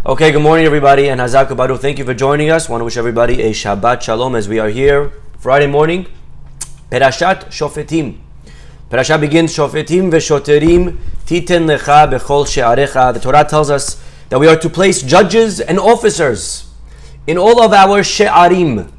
Okay, good morning everybody, and Hazak Baruch. Thank you for joining us. I want to wish everybody a Shabbat Shalom as we are here Friday morning. Perashat Shofetim. Perashat begins, Shofetim veShoterim titen lecha bechol she'arecha. The Torah tells us that we are to place judges and officers in all of our she'arim.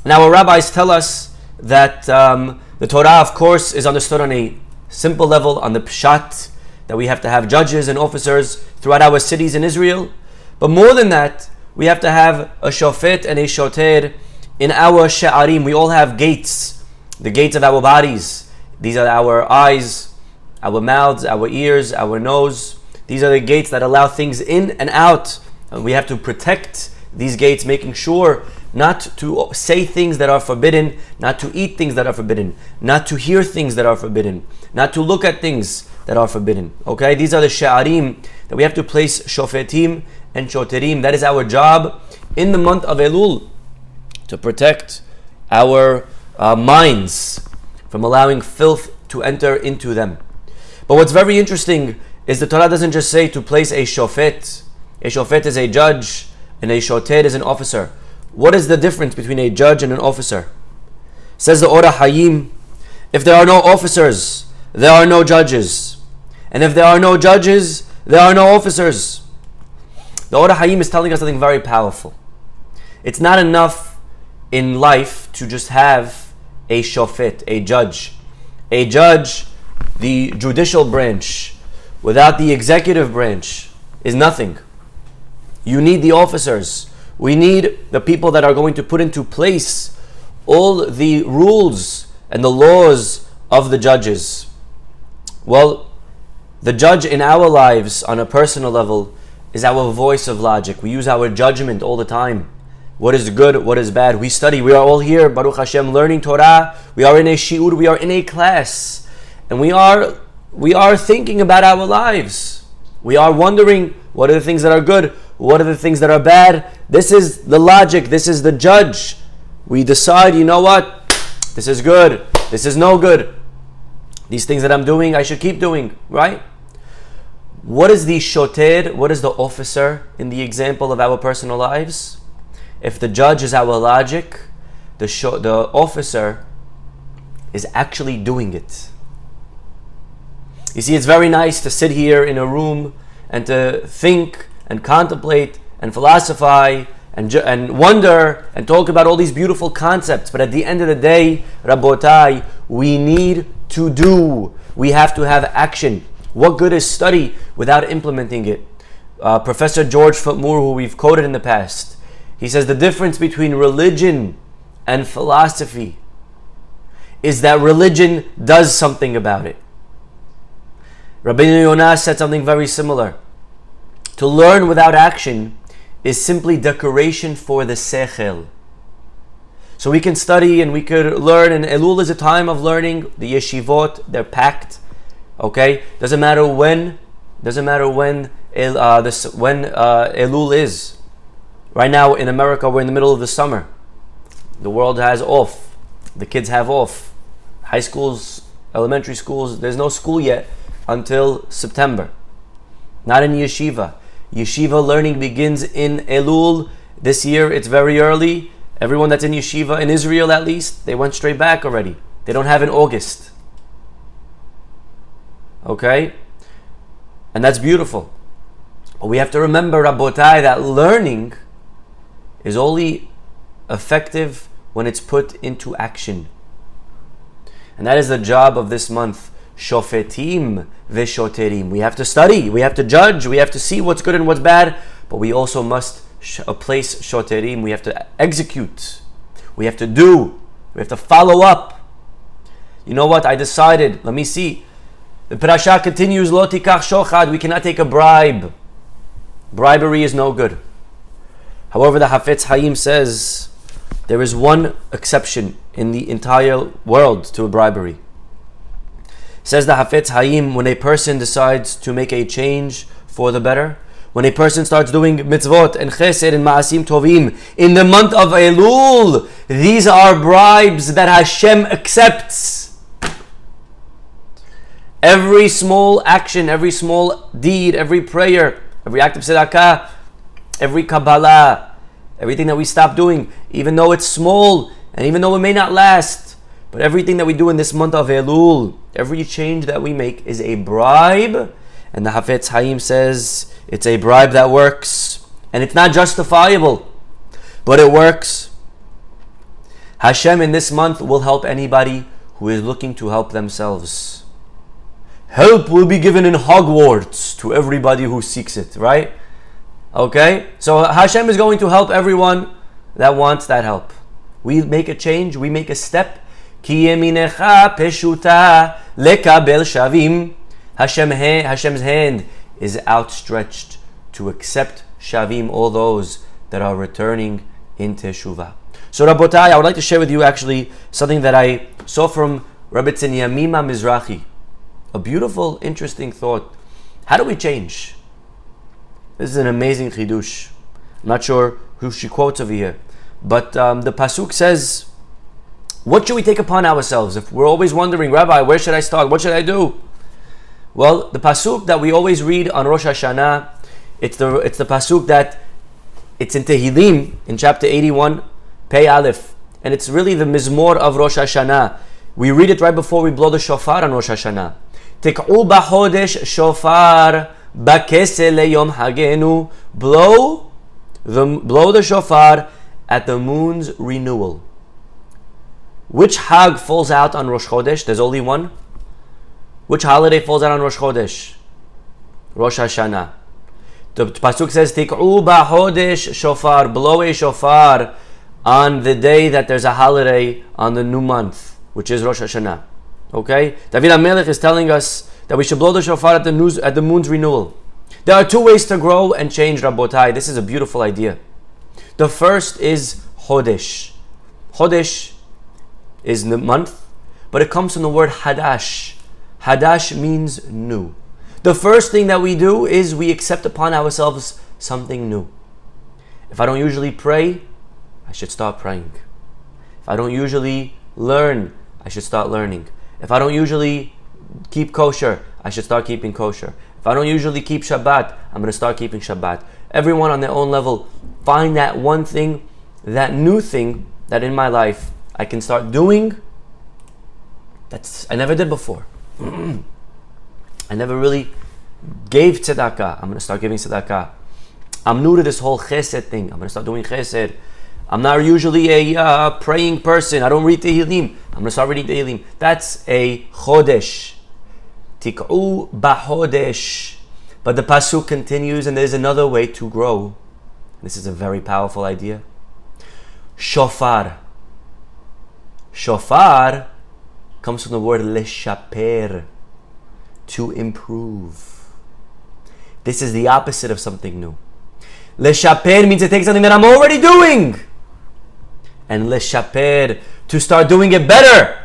And our rabbis tell us that the Torah, of course, is understood on a simple level, on the pshat, that we have to have judges and officers throughout our cities in Israel. But more than that, we have to have a shofet and a shoter in our she'arim. We all have gates, the gates of our bodies. These are our eyes, our mouths, our ears, our nose. These are the gates that allow things in and out. And we have to protect these gates, making sure not to say things that are forbidden, not to eat things that are forbidden, not to hear things that are forbidden, not to look at things that are forbidden. Okay, these are the she'arim that we have to place shofetim and shoterim. That is our job in the month of Elul, to protect our minds from allowing filth to enter into them. But what's very interesting is the Torah doesn't just say to place a shofet. A shofet is a judge and a shoter is an officer. What is the difference between a judge and an officer? Says the Ora Hayim, if there are no officers, there are no judges. And if there are no judges, there are no officers. The Ora Hayim is telling us something very powerful. It's not enough in life to just have a shofet, a judge. A judge, the judicial branch, without the executive branch, is nothing. You need the officers. We need the people that are going to put into place all the rules and the laws of the judges. Well, the judge in our lives on a personal level is our voice of logic. We use our judgment all the time. What is good, what is bad. We study, we are all here, Baruch Hashem, learning Torah. We are in a shiur, we are in a class. And we are thinking about our lives. We are wondering, what are the things that are good? What are the things that are bad? This is the logic, this is the judge. We decide, you know what? This is good, this is no good. These things that I'm doing, I should keep doing, right? What is the shoter? What is the officer in the example of our personal lives? If the judge is our logic, the officer is actually doing it. You see, it's very nice to sit here in a room and to think and contemplate and philosophize and wonder and talk about all these beautiful concepts. But at the end of the day, Rabotai, we need to do. We have to have action. What good is study without implementing it? Professor George Footmoore, who we've quoted in the past, he says the difference between religion and philosophy is that religion does something about it. Rabbi Yonah said something very similar. To learn without action is simply decoration for the sechel. So we can study and we could learn, and Elul is a time of learning. The yeshivot, they're packed. Okay, doesn't matter when Elul is. Right now in America, we're in the middle of the summer. The world has off. The kids have off. High schools, elementary schools, there's no school yet until September. Not in yeshiva. Yeshiva learning begins in Elul. This year it's very early. Everyone that's in yeshiva, in Israel at least, they went straight back already. They don't have in August. Okay? And that's beautiful. But we have to remember, Rabotai, that learning is only effective when it's put into action. And that is the job of this month. Shofetim veShoterim. We have to study, we have to judge, we have to see what's good and what's bad, but we also must place shoterim. We have to execute, we have to do, we have to follow up. You know what? I decided, let me see. The parasha continues, Lo tikach shochad. We cannot take a bribe. Bribery is no good. However, the Hafetz Hayim says there is one exception in the entire world to a bribery. Says the Hafetz Hayim, when a person decides to make a change for the better, when a person starts doing mitzvot and chesed and ma'asim tovim in the month of Elul, these are bribes that Hashem accepts. Every small action, every small deed, every prayer, every act of tzedakah, every Kabbalah, everything that we stop doing, even though it's small and even though it may not last, but everything that we do in this month of Elul, every change that we make is a bribe. And the Hafetz Haim says it's a bribe that works. And it's not justifiable, but it works. Hashem in this month will help anybody who is looking to help themselves. Help will be given in Hogwarts to everybody who seeks it, right? Okay? So Hashem is going to help everyone that wants that help. We make a change, we make a step. Ki yeminecha peshuta lekabel shavim. Hashem's hand is outstretched to accept shavim, all those that are returning in teshuvah. So Rabotai, I would like to share with you actually something that I saw from Rabbi Yamima Mizrahi. A beautiful, interesting thought. How do we change? This is an amazing chidush. I'm not sure who she quotes over here, but the pasuk says, what should we take upon ourselves? If we're always wondering, Rabbi, where should I start? What should I do? Well, the pasuk that we always read on Rosh Hashanah, it's the pasuk that it's in Tehillim in chapter 81, Pei Aleph, and it's really the mizmor of Rosh Hashanah. We read it right before we blow the shofar on Rosh Hashanah. Tik'u b'chodesh shofar b'kesel leyom hagenu. Blow the shofar at the moon's renewal. Which Hag falls out on Rosh Chodesh? There's only one. Which holiday falls out on Rosh Chodesh? Rosh Hashanah. The pasuk says, "Tik'u b'chodesh shofar." Blow a shofar on the day that there's a holiday on the new month, which is Rosh Hashanah. Okay? David HaMelech is telling us that we should blow the shofar at the moon's renewal. There are two ways to grow and change, Rabotai. This is a beautiful idea. The first is Chodesh. Chodesh is the month, but it comes from the word Hadash. Hadash means new. The first thing that we do is we accept upon ourselves something new. If I don't usually pray, I should start praying. If I don't usually learn, I should start learning. If I don't usually keep kosher, I should start keeping kosher. If I don't usually keep Shabbat, I'm going to start keeping Shabbat. Everyone on their own level, find that one thing, that new thing that in my life I can start doing I never did before. I never really gave tzedakah. I'm going to start giving tzedakah. I'm new to this whole chesed thing. I'm going to start doing chesed. I'm not usually a praying person. I don't read Tehillim. I'm going to start reading Tehillim. That's a chodesh. Tik'u b'chodesh. But the pasuk continues, and there's another way to grow. This is a very powerful idea. Shofar. Shofar comes from the word leshaper, to improve. This is the opposite of something new. Leshaper means to take something that I'm already doing, and leshaper, to start doing it better.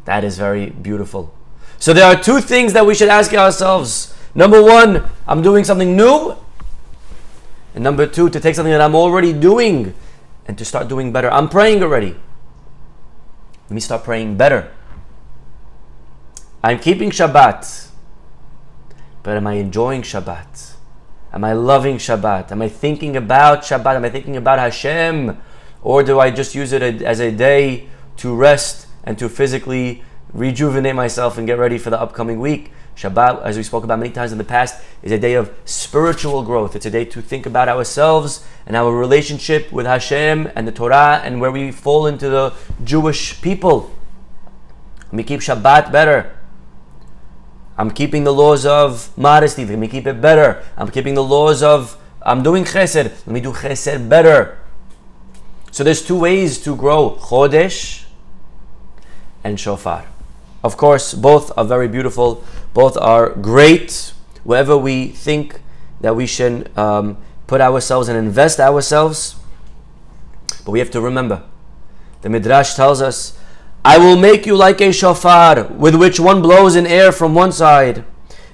That is very beautiful. So there are two things that we should ask ourselves. Number one, I'm doing something new. And number two, to take something that I'm already doing and to start doing better. I'm praying already. Let me start praying better. I'm keeping Shabbat. But am I enjoying Shabbat? Am I loving Shabbat? Am I thinking about Shabbat? Am I thinking about Hashem? Or do I just use it as a day to rest and to physically rejuvenate myself and get ready for the upcoming week? Shabbat, as we spoke about many times in the past, is a day of spiritual growth. It's a day to think about ourselves and our relationship with Hashem and the Torah and where we fall into the Jewish people. Let me keep Shabbat better. I'm keeping the laws of modesty. Let me keep it better. I'm keeping the laws of, I'm doing chesed. Let me do chesed better. So there's two ways to grow. Chodesh and shofar. Of course, both are very beautiful. Both are great. Wherever we think that we should put ourselves and invest ourselves. But we have to remember, the Midrash tells us, I will make you like a shofar, with which one blows in air from one side,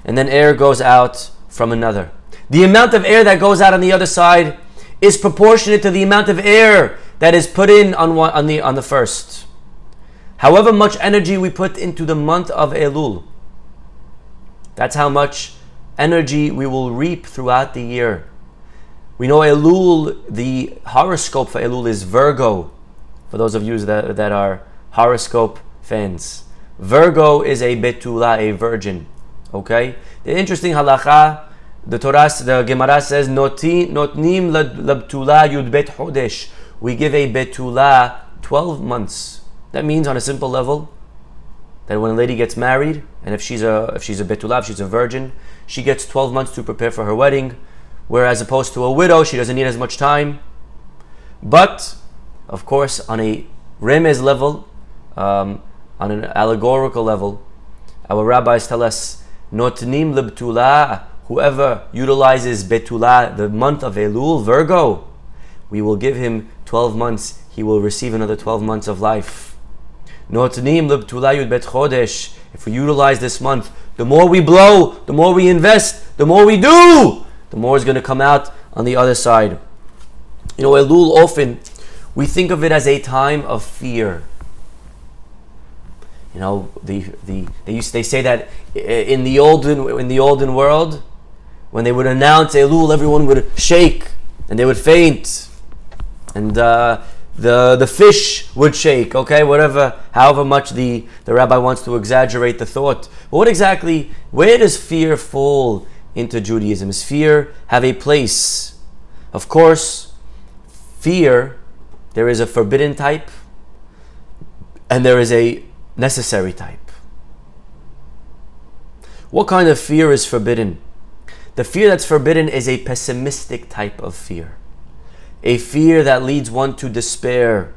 and then air goes out from another. The amount of air that goes out on the other side is proportionate to the amount of air that is put in on the first. However much energy we put into the month of Elul, that's how much energy we will reap throughout the year. We know Elul, the horoscope for Elul is Virgo. For those of you that are horoscope fans. Virgo is a betula, a virgin. Okay? The interesting halacha, the Gemara says, notnim labtula yud bet hodesh. We give a betula 12 months. That means on a simple level, that when a lady gets married, and if she's a betula, if she's a virgin, she gets 12 months to prepare for her wedding, whereas opposed to a widow, she doesn't need as much time. But, of course, on a remez level, on an allegorical level, our rabbis tell us, notnim lebtula, whoever utilizes betula, the month of Elul, Virgo, we will give him 12 months, he will receive another 12 months of life. Notnim lebtula yud bet chodesh, if we utilize this month, the more we blow, the more we invest, the more we do, the more is going to come out on the other side. You know, Elul, often we think of it as a time of fear. You know, they say that in the olden world, when they would announce Elul, everyone would shake and they would faint, and the fish would shake. Okay, however much the rabbi wants to exaggerate the thought. But where does fear fall into Judaism? Does fear have a place? Of course, fear, there is a forbidden type and there is a necessary type. What kind of fear is forbidden? The fear that's forbidden is a pessimistic type of fear. A fear that leads one to despair.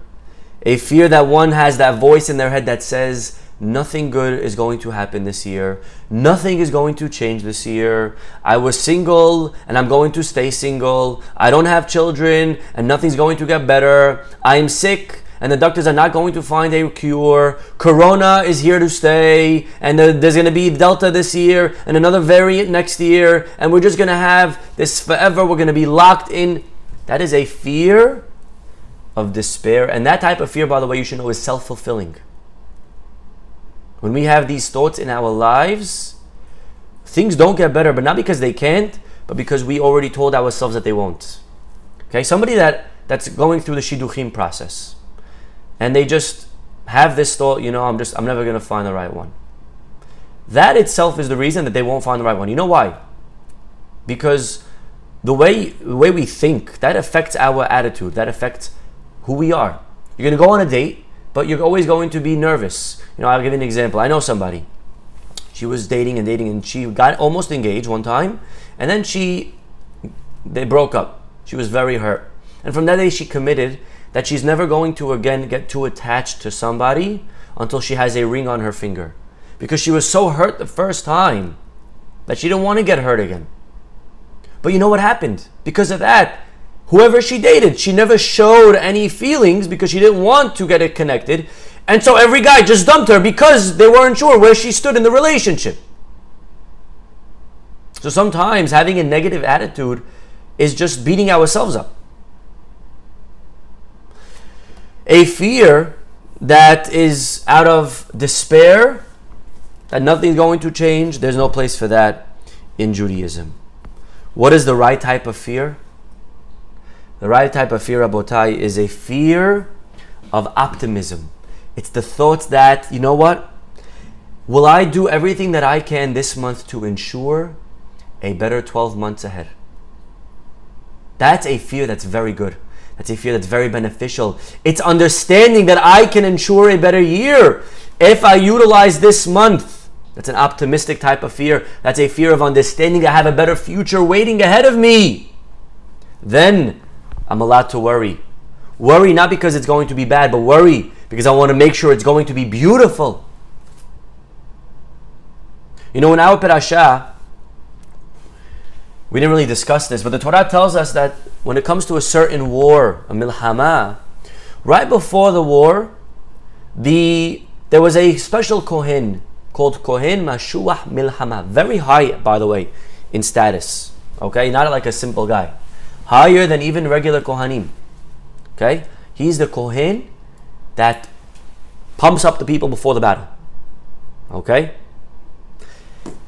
A fear that one has that voice in their head that says, nothing good is going to happen this year. Nothing is going to change this year. I was single and I'm going to stay single. I don't have children and nothing's going to get better. I am sick and the doctors are not going to find a cure. Corona is here to stay, and there's going to be Delta this year and another variant next year, and we're just going to have this forever. We're going to be locked in. That is a fear of despair, and that type of fear, by the way, you should know, is self-fulfilling. When we have these thoughts in our lives, things don't get better, but not because they can't, but because we already told ourselves that they won't. Okay, somebody that's going through the shidduchim process, and they just have this thought, I'm never going to find the right one. That itself is the reason that they won't find the right one. You know why? Because the way we think, that affects our attitude, that affects who we are. You're going to go on a date, but you're always going to be nervous. I'll give you an example. I know somebody. She was dating, and she got almost engaged one time, and then they broke up. She was very hurt. And from that day, she committed that she's never going to again get too attached to somebody until she has a ring on her finger. Because she was so hurt the first time that she didn't want to get hurt again. But you know what happened? Because of that, whoever she dated, she never showed any feelings because she didn't want to get it connected. And so every guy just dumped her because they weren't sure where she stood in the relationship. So sometimes having a negative attitude is just beating ourselves up. A fear that is out of despair, that nothing's going to change, there's no place for that in Judaism. What is the right type of fear? The right type of fear, Rabotai, is a fear of optimism. It's the thoughts that, you know what? Will I do everything that I can this month to ensure a better 12 months ahead? That's a fear that's very good. That's a fear that's very beneficial. It's understanding that I can ensure a better year if I utilize this month. That's an optimistic type of fear. That's a fear of understanding I have a better future waiting ahead of me. Then I'm allowed to worry. Worry not because it's going to be bad, but worry because I want to make sure it's going to be beautiful. In our parasha, we didn't really discuss this, but the Torah tells us that when it comes to a certain war, a milhama, right before the war, there was a special kohen called Kohen Mashuach Milhama. Very high, by the way, in status. Okay, not like a simple guy. Higher than even regular kohanim. Okay, he's the kohen that pumps up the people before the battle. Okay,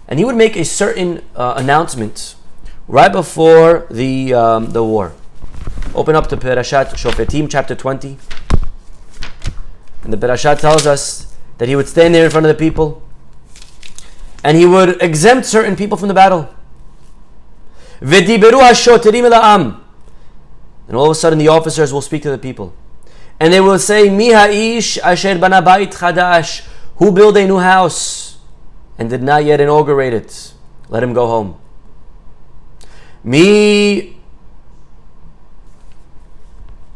and he would make a certain announcement right before the war. Open up to Perashat Shofetim, chapter 20. And the Perashat tells us that he would stand there in front of the people and he would exempt certain people from the battle. V'diberu hashoterim el ha'am. And all of a sudden the officers will speak to the people. And they will say, Mi ha'ish asher bana bait chadash. Who built a new house and did not yet inaugurate it? Let him go home.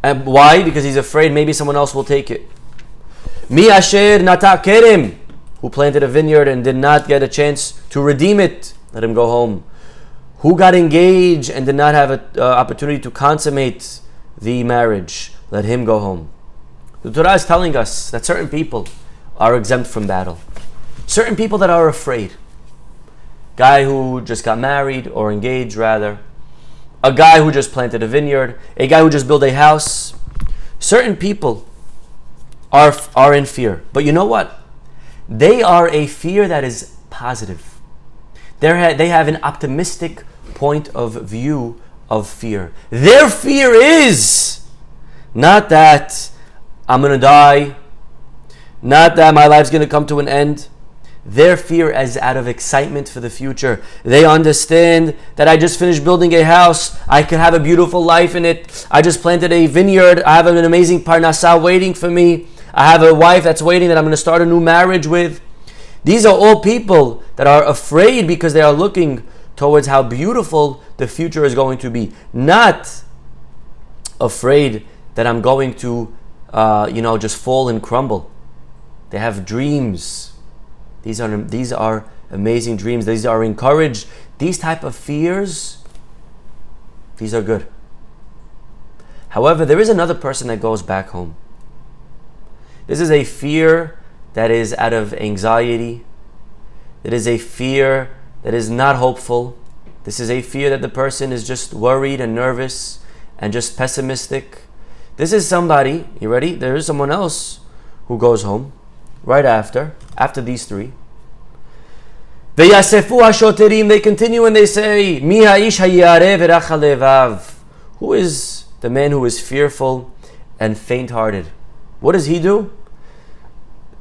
And why? Because he's afraid maybe someone else will take it. Mi asher nata kerem. Who planted a vineyard and did not get a chance to redeem it? Let him go home. Who got engaged and did not have an opportunity to consummate the marriage? Let him go home. The Torah is telling us that certain people are exempt from battle. Certain people that are afraid. Guy who just got married or engaged rather. A guy who just planted a vineyard. A guy who just built a house. Certain people are in fear. But you know what? They are a fear that is positive. They have an optimistic point of view of fear. Their fear is not that I'm going to die, not that my life's going to come to an end. Their fear is out of excitement for the future. They understand that I just finished building a house. I could have a beautiful life in it. I just planted a vineyard. I have an amazing parnassah waiting for me. I have a wife that's waiting that I'm going to start a new marriage with. These are all people that are afraid because they are looking towards how beautiful the future is going to be. Not afraid that I'm going to, just fall and crumble. They have dreams. These are amazing dreams. These are encouraged. These type of fears, these are good. However, there is another person that goes back home. This is a fear that is out of anxiety. It is a fear that is not hopeful. This is a fear that the person is just worried and nervous and just pessimistic. This is somebody, you ready? There is someone else who goes home right after these three. They continue and they say, Mi ha'ish hayareh v'rach halevav. Who is the man who is fearful and faint-hearted? What does he do?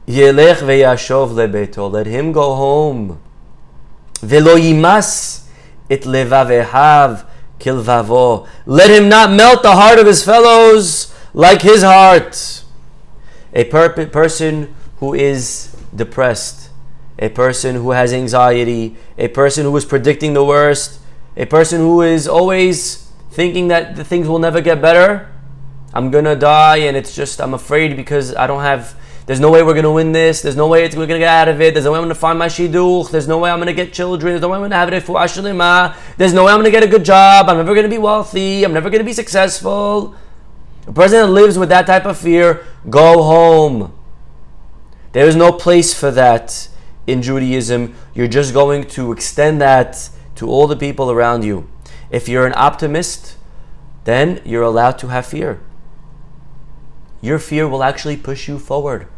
Yelech ve'yashov lebeto. Let him go home. Velo yimas it levavehav kilvavo. Let him not melt the heart of his fellows like his heart. A person who is depressed, a person who has anxiety, a person who is predicting the worst, a person who is always thinking that the things will never get better. I'm gonna die and I'm afraid because there's no way we're gonna win this, there's no way we're gonna get out of it, there's no way I'm gonna find my shidduch, there's no way I'm gonna get children, there's no way I'm gonna have it refuah shlema, there's no way I'm gonna get a good job, I'm never gonna be wealthy, I'm never gonna be successful. A person that lives with that type of fear, go home. There is no place for that in Judaism. You're just going to extend that to all the people around you. If you're an optimist, then you're allowed to have fear. Your fear will actually push you forward.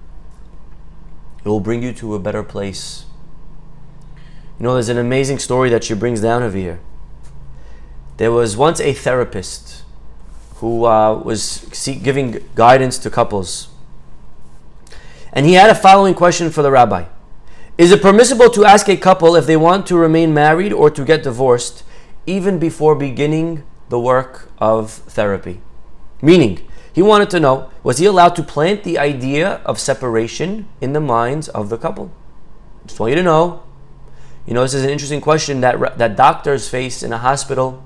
It will bring you to a better place. There's an amazing story that she brings down over here. There was once a therapist who was giving guidance to couples. And he had a following question for the rabbi. Is it permissible to ask a couple if they want to remain married or to get divorced even before beginning the work of therapy? Meaning, he wanted to know, was he allowed to plant the idea of separation in the minds of the couple? Just want you to know. This is an interesting question that doctors face in a hospital.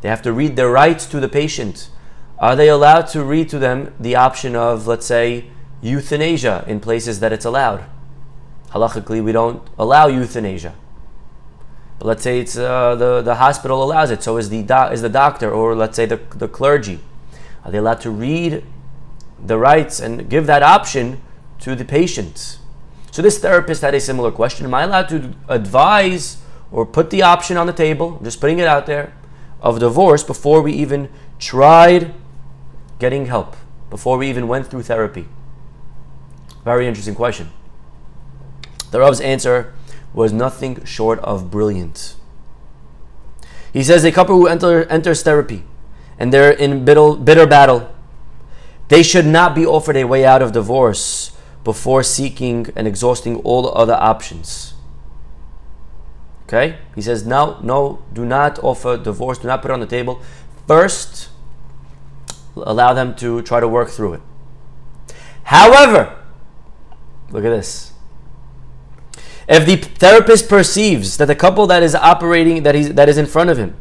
They have to read their rights to the patient. Are they allowed to read to them the option of, let's say, euthanasia in places that it's allowed? Halachically, we don't allow euthanasia. But let's say it's the hospital allows it. So is the doctor, or let's say the clergy. Are they allowed to read the rights and give that option to the patient? So this therapist had a similar question. Am I allowed to advise or put the option on the table, I'm just putting it out there, of divorce before we even tried getting help, before we even went through therapy? Very interesting question. The Rav's answer was nothing short of brilliant. He says a couple who enters therapy and they're in bitter battle, they should not be offered a way out of divorce before seeking and exhausting all other options. Okay? He says, no, do not offer divorce. Do not put it on the table. First, allow them to try to work through it. However, look at this. If the therapist perceives that the couple that is operating, that is in front of him,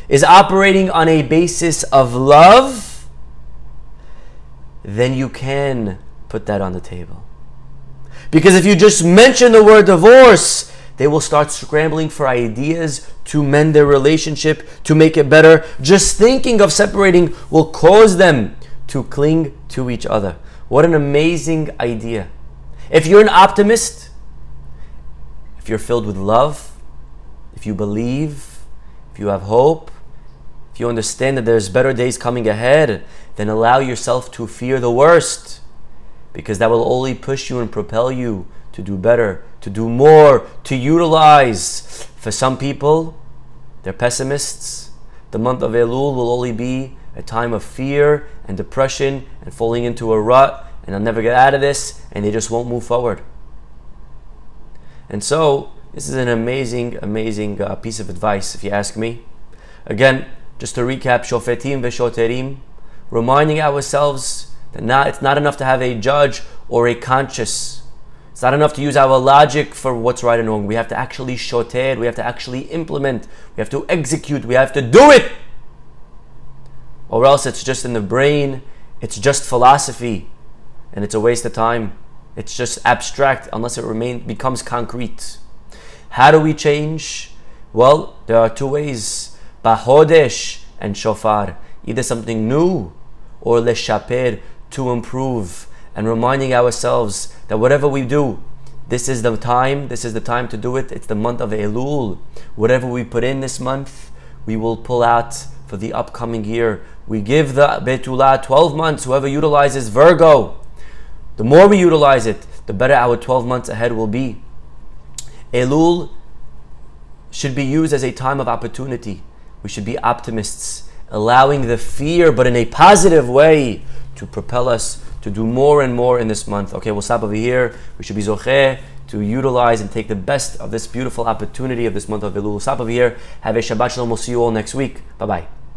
is operating on a basis of love, then you can put that on the table. Because if you just mention the word divorce, they will start scrambling for ideas to mend their relationship, to make it better. Just thinking of separating will cause them to cling to each other. What an amazing idea. If you're an optimist, if you're filled with love, if you believe, if you have hope, if you understand that there's better days coming ahead, then allow yourself to fear the worst, because that will only push you and propel you to do better, to do more, to utilize. For some people, they're pessimists. The month of Elul will only be a time of fear and depression and falling into a rut, and they'll never get out of this, and they just won't move forward. And so, this is an amazing piece of advice, if you ask me. Again, just to recap, Shofetim v'shoterim, reminding ourselves that it's not enough to have a judge or a conscience. It's not enough to use our logic for what's right and wrong. We have to actually shoter, we have to actually implement, we have to execute, we have to do it! Or else it's just in the brain, it's just philosophy, and it's a waste of time. It's just abstract unless it becomes concrete. How do we change? Well, there are two ways. Bahodesh and shofar. Either something new or leshaper, to improve. And reminding ourselves that whatever we do, this is the time to do it. It's the month of Elul. Whatever we put in this month, we will pull out for the upcoming year. We give the Betulah 12 months, whoever utilizes Virgo. The more we utilize it, the better our 12 months ahead will be. Elul should be used as a time of opportunity. We should be optimists, allowing the fear, but in a positive way, to propel us to do more and more in this month. Okay, we'll stop over here. We should be zocheh to utilize and take the best of this beautiful opportunity of this month of Elul. We'll stop over here. Have a Shabbat Shalom. We'll see you all next week. Bye-bye.